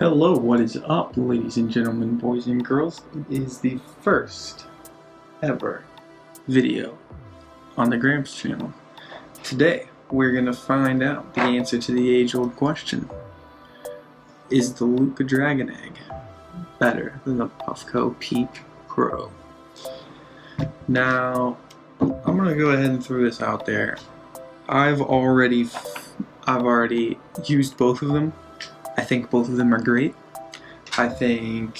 Hello, what is up, ladies and gentlemen, boys and girls? It is the first ever video on the Gramps channel. Today, we're going to find out the answer to the age-old question. Is the Lookah Dragon Egg better than the Puffco Peak Pro? Now, I'm going to go ahead and throw this out there. I've already used both of them. I think both of them are great. I think,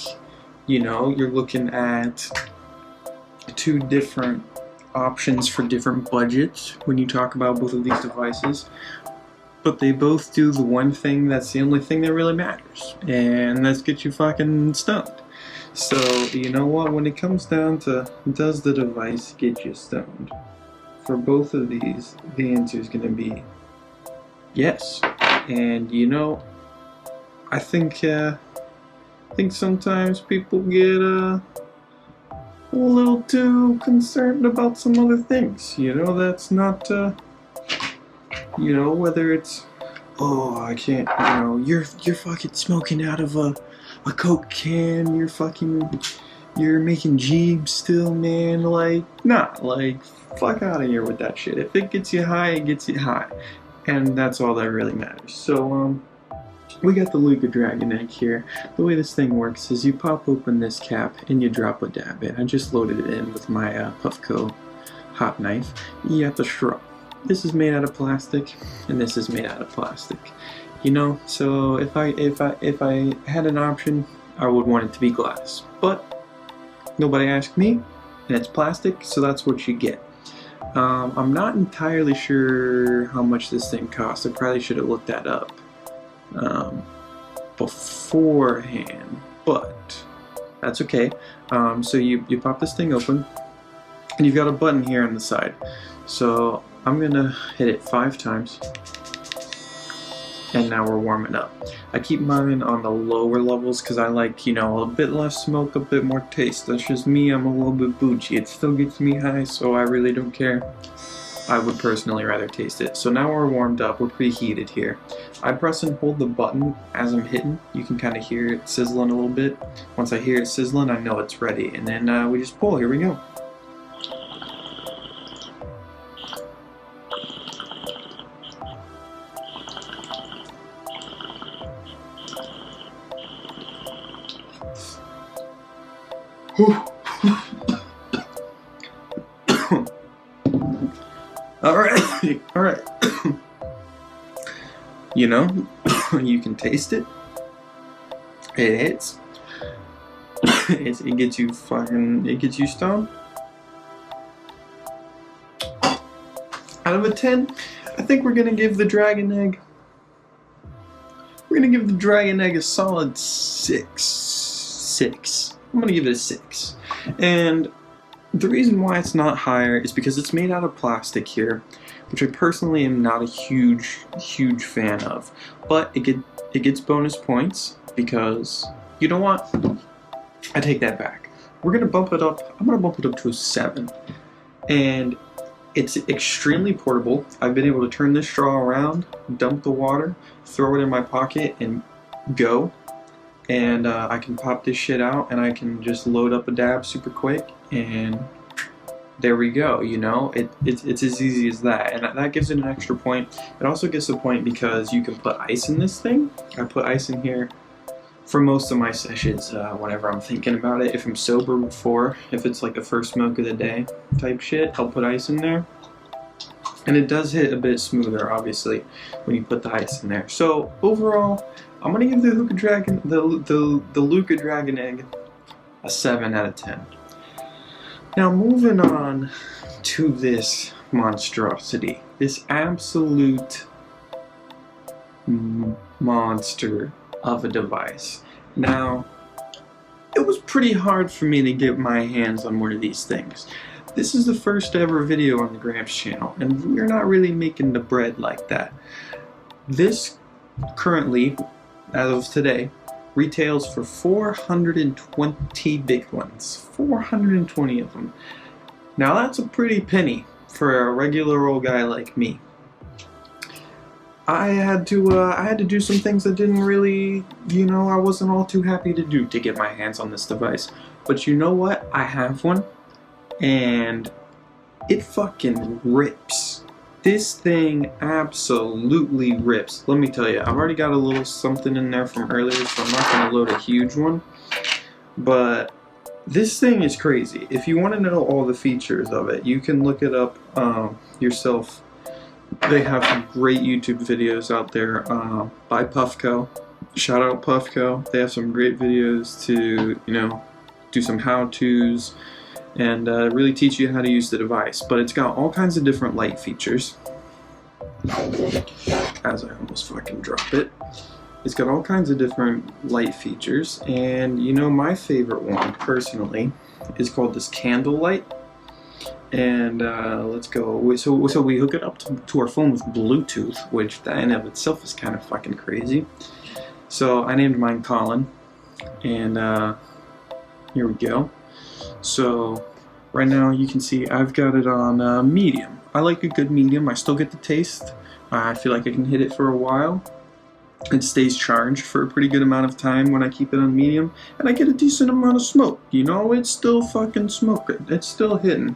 you're looking at two different options for different budgets when you talk about both of these devices. But they both do the one thing that's the only thing that really matters, and that's get you fucking stoned. So, you know what, when it comes down to does the device get you stoned? For both of these, the answer is going to be yes. And I think sometimes people get a little too concerned about some other things. That's not, whether it's, oh, I can't, you're fucking smoking out of a Coke can, you're making Jeeps still, man, fuck out of here with that shit. If it gets you high, it gets you high. And that's all that really matters. So, we got the Lookah Dragon Egg here. The way this thing works is you pop open this cap and you drop a dab in. I just loaded it in with my Puffco hot knife. You have to straw. This is made out of plastic, and this is made out of plastic. So if I had an option, I would want it to be glass. But nobody asked me, and it's plastic, so that's what you get. I'm not entirely sure how much this thing costs. I probably should have looked that up beforehand, but that's okay. So you pop this thing open, and you've got a button here on the side. So I'm gonna hit it 5 times, and now we're warming up. I keep mine on the lower levels because I like, a bit less smoke, a bit more taste. That's just me. I'm a little bit bougie. It still gets me high, so I really don't care. I would personally rather taste it. So now we're warmed up, we're preheated here. I press and hold the button as I'm hitting. You can kind of hear it sizzling a little bit. Once I hear it sizzling, I know it's ready. And then we just pull, here we go. Alright. You can taste it. It hits. It gets you stoned. Out of a 10, I think we're gonna give the Dragon Egg. We're gonna give the Dragon Egg a solid 6. I'm gonna give it a 6. And the reason why it's not higher is because it's made out of plastic here, which I personally am not a huge fan of. But it gets bonus points because, you know what? I take that back. We're gonna bump it up. I'm gonna bump it up to a 7. And it's extremely portable. I've been able to turn this straw around, dump the water, throw it in my pocket, and go. And I can pop this shit out, and I can just load up a dab super quick, and there we go. It's as easy as that, and that gives it an extra point. It also gets a point because you can put ice in this thing. I put ice in here for most of my sessions whenever I'm thinking about it. If I'm sober before, if it's like the first smoke of the day type shit, I'll put ice in there. And it does hit a bit smoother, obviously, when you put the ice in there. So overall, I'm gonna give the Lookah Dragon Egg a 7 out of 10. Now moving on to this monstrosity, this absolute monster of a device. Now, it was pretty hard for me to get my hands on one of these things. This is the first ever video on the Gramps channel, and we're not really making the bread like that. This currently, as of today, retails for 420 big ones. 420 of them. Now that's a pretty penny for a regular old guy like me. I had to do some things that didn't really, you know, I wasn't all too happy to do to get my hands on this device. But you know what? I have one, and it fucking rips. This thing absolutely rips. Let me tell you, I've already got a little something in there from earlier, so I'm not going to load a huge one. But this thing is crazy. If you want to know all the features of it, you can look it up yourself. They have some great YouTube videos out there by Puffco. Shout out Puffco. They have some great videos to, you know, do some how-tos and really teach you how to use the device. But it's got all kinds of different light features. As I almost fucking drop it. It's got all kinds of different light features, and you know, my favorite one personally is called this candle light. And let's go. So we hook it up to our phone with Bluetooth, which that in of itself is kind of fucking crazy. So I named mine Colin, and here we go. So right now you can see I've got it on medium. I like a good medium. I still get the taste. I feel like I can hit it for a while. It stays charged for a pretty good amount of time when I keep it on medium, and I get a decent amount of smoke. You know, it's still fucking smoking. It's still hitting.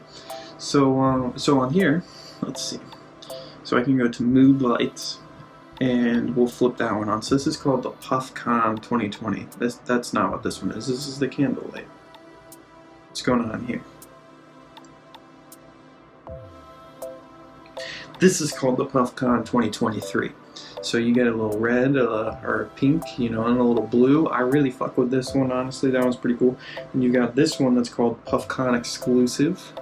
So so on here, let's see. So I can go to mood lights, and we'll flip that one on. So this is called the Puffco 2020. That's not what this one is. This is the candle light. What's going on here? This is called the Puffco 2023. So you get a little red or pink, you know, and a little blue. I really fuck with this one, honestly. That one's pretty cool. And you got this one that's called Puffco exclusive.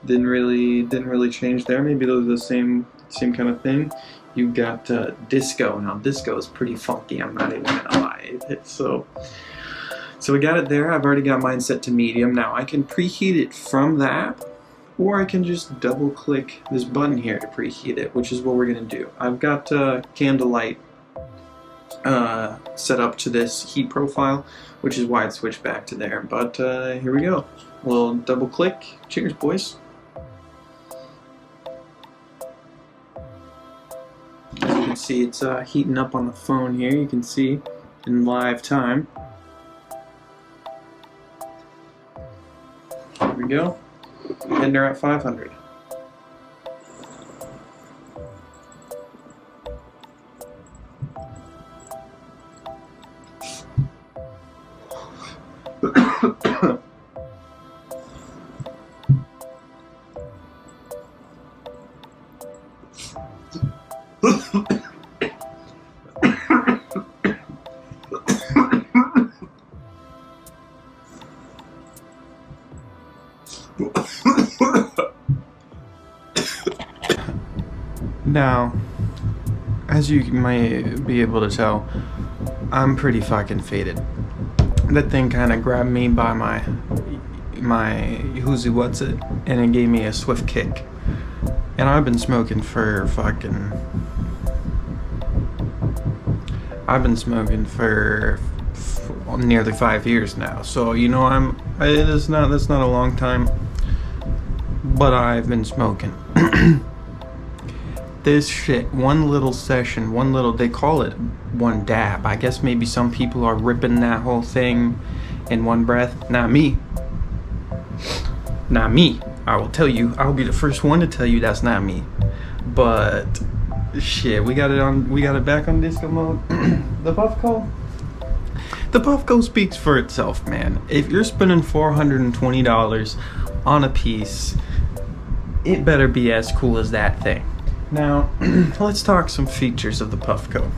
Didn't really change there. Maybe those are the same kind of thing. You got disco. Now disco is pretty funky. I'm not even gonna lie. So we got it there. I've already got mine set to medium. Now I can preheat it from that, or I can just double click this button here to preheat it, which is what we're gonna do. I've got candlelight set up to this heat profile, which is why it switched back to there. But here we go. We'll double click. Cheers, boys. As you can see, it's heating up on the phone here. You can see in live time. There we go. And they're at 500. Now, as you might be able to tell, I'm pretty fucking faded. That thing kind of grabbed me by my who's what's it, and it gave me a swift kick. And I've been smoking for nearly 5 years now. So you know, that's not a long time, but I've been smoking. This shit, one little session, they call it one dab. I guess maybe some people are ripping that whole thing in one breath. Not me. Not me. I will tell you, I'll be the first one to tell you that's not me. But shit, we got it back on disco mode. The Puffco speaks for itself, man. If you're spending $420 on a piece, it better be as cool as that thing. Now, let's talk some features of the Puffco.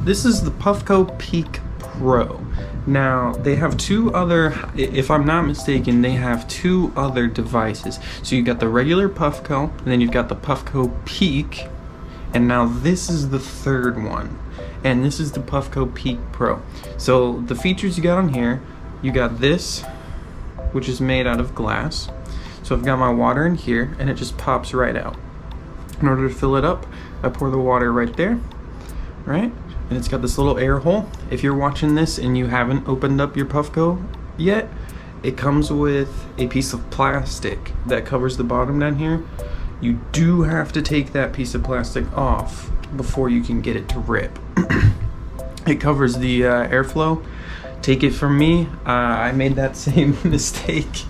This is the Puffco Peak Pro. Now, they have two other, if I'm not mistaken, they have two other devices. So you got the regular Puffco, and then you've got the Puffco Peak, and now this is the third one. And this is the Puffco Peak Pro. So the features you got on here, you got this, which is made out of glass. So I've got my water in here, and it just pops right out. In order to fill it up, I pour the water right there, right? And it's got this little air hole. If you're watching this and you haven't opened up your Puffco yet, it comes with a piece of plastic that covers the bottom down here. you do have to take that piece of plastic off before you can get it to rip. It covers the airflow. Take it from me, I made that same mistake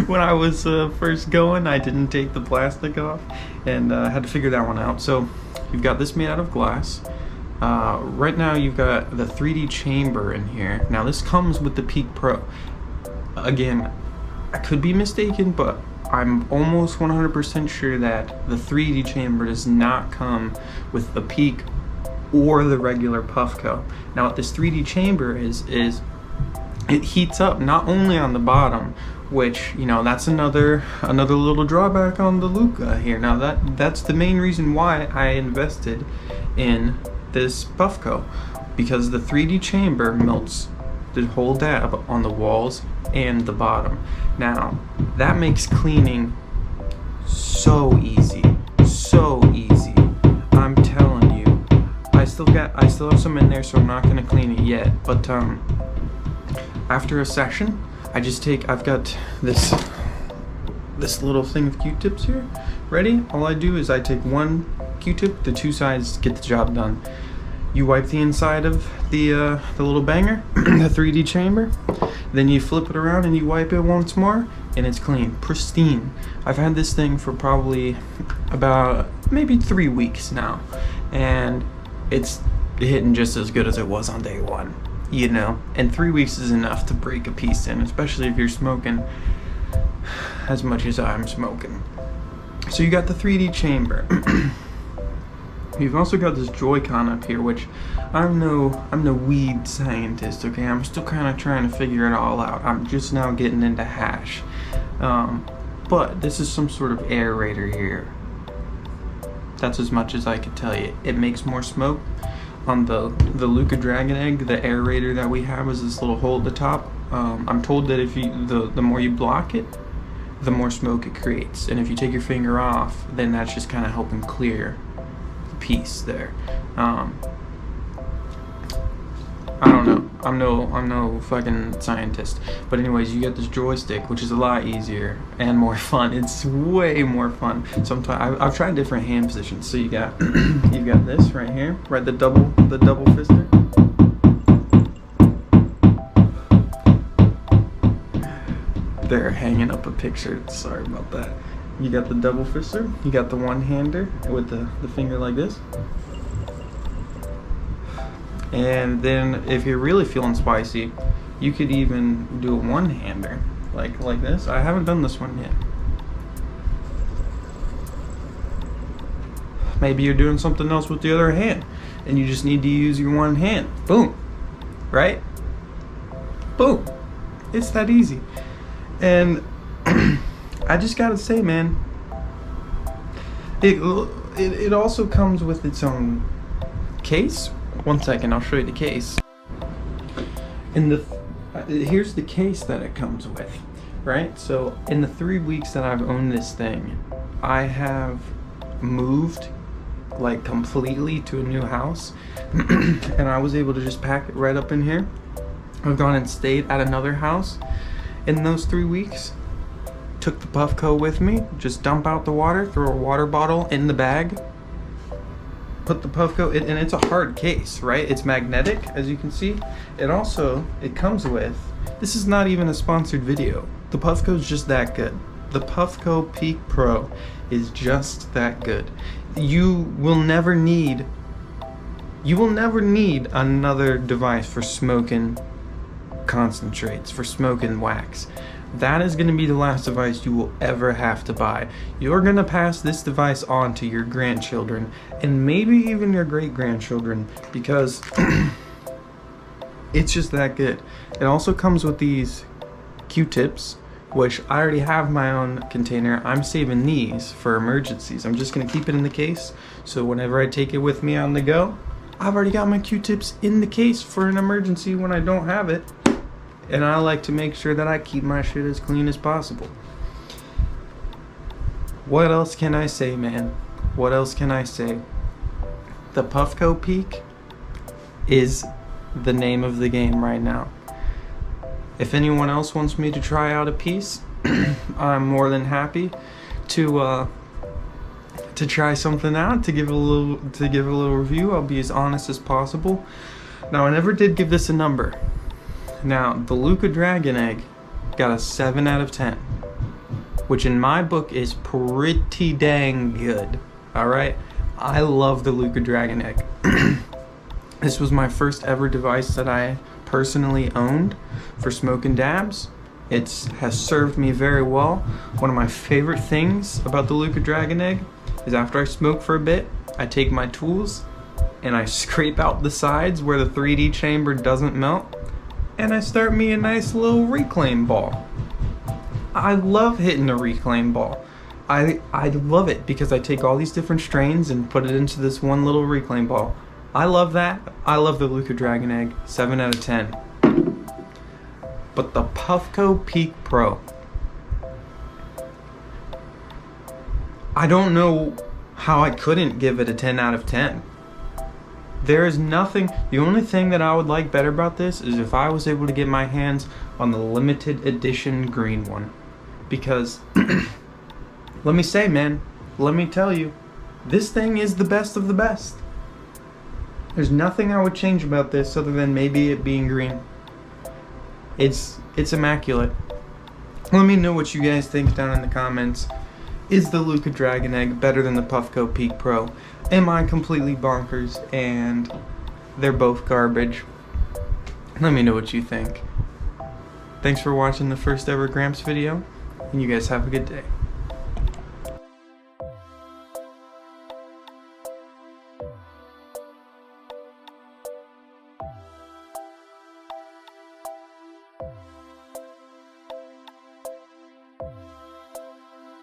when I was first going. I didn't take the plastic off, and had to figure that one out. So you've got this made out of glass. Right now you've got the 3D chamber in here. Now this comes with the Peak Pro. Again, I could be mistaken, but I'm almost 100% sure that the 3D chamber does not come with the Peak or the regular Puffco. Now what this 3D chamber is it heats up not only on the bottom, which, you know, that's another little drawback on the Lookah here. Now that's the main reason why I invested in this Puffco, because the 3D chamber melts the whole dab on the walls and the bottom. Now that makes cleaning so easy, so easy. I'm telling you, I still have some in there, so I'm not gonna clean it yet. But after a session, I've got this little thing of Q-tips here ready. All I do is I take one Q-tip, the two sides get the job done. You wipe the inside of the little banger, the 3D chamber, then you flip it around and you wipe it once more, and it's clean, pristine. I've had this thing for probably about maybe 3 weeks now, and it's hitting just as good as it was on day one, you know. And 3 weeks is enough to break a piece in, especially if you're smoking as much as I'm smoking. So you got the 3D chamber. You've also got this Joy-Con up here, which I'm no weed scientist, okay? I'm still kind of trying to figure it all out. I'm just now getting into hash. But this is some sort of aerator here. That's as much as I could tell you. It makes more smoke. On the Lookah Dragon Egg, the aerator that we have is this little hole at the top. I'm told that if the more you block it, the more smoke it creates. And if you take your finger off, then that's just kind of helping clear the piece there. I don't know. I'm no fucking scientist. But anyways, you get this joystick, which is a lot easier and more fun. It's way more fun. Sometimes I've tried different hand positions. So you got you've got this right here, right? The double fister. They're hanging up a picture. Sorry about that. You got the double fister. You got the one-hander with the finger like this. And then if you're really feeling spicy, you could even do a one-hander like this. I haven't done this one yet. Maybe you're doing something else with the other hand and you just need to use your one hand. Boom. Right? Boom. It's that easy. And I just gotta say, man, it also comes with its own case. One second, I'll show you the case. And here's the case that it comes with, right? So in the 3 weeks that I've owned this thing, I have moved like completely to a new house, and I was able to just pack it right up in here. I've gone and stayed at another house in those 3 weeks. Took the Puffco with me, just dump out the water, throw a water bottle in the bag, put the Puffco in, and it's a hard case, right? It's magnetic, as you can see. It comes with, this is not even a sponsored video. The Puffco is just that good. The Puffco Peak Pro is just that good. You will never need another device for smoking concentrates, for smoking wax. That is going to be the last device you will ever have to buy. You're going to pass this device on to your grandchildren and maybe even your great-grandchildren, because it's just that good. It also comes with these Q-tips, which I already have my own container. I'm saving these for emergencies. I'm just going to keep it in the case, so whenever I take it with me on the go, I've already got my Q-tips in the case for an emergency when I don't have it. And I like to make sure that I keep my shit as clean as possible. What else can I say, man? What else can I say? The Puffco Peak is the name of the game right now. If anyone else wants me to try out a piece, I'm more than happy to to try something out, to give a little review. I'll be as honest as possible. Now, I never did give this a number. Now, the Lookah Dragon Egg got a 7 out of 10, which in my book is pretty dang good. Alright? I love the Lookah Dragon Egg. This was my first ever device that I personally owned for smoking dabs. It has served me very well. One of my favorite things about the Lookah Dragon Egg is after I smoke for a bit, I take my tools and I scrape out the sides where the 3D chamber doesn't melt, and I start me a nice little reclaim ball. I love hitting a reclaim ball. I love it because I take all these different strains and put it into this one little reclaim ball. I love that. I love the Lookah Dragon Egg. 7 out of 10. But the Puffco Peak Pro, I don't know how I couldn't give it a 10 out of 10. There is nothing, the only thing that I would like better about this is if I was able to get my hands on the limited edition green one. Because, let me say, man, let me tell you, this thing is the best of the best. There's nothing I would change about this other than maybe it being green. It's immaculate. Let me know what you guys think down in the comments. Is the Lookah Dragon Egg better than the Puffco Peak Pro? Am I completely bonkers and they're both garbage? Let me know what you think. Thanks for watching the first ever Gramps video, and you guys have a good day.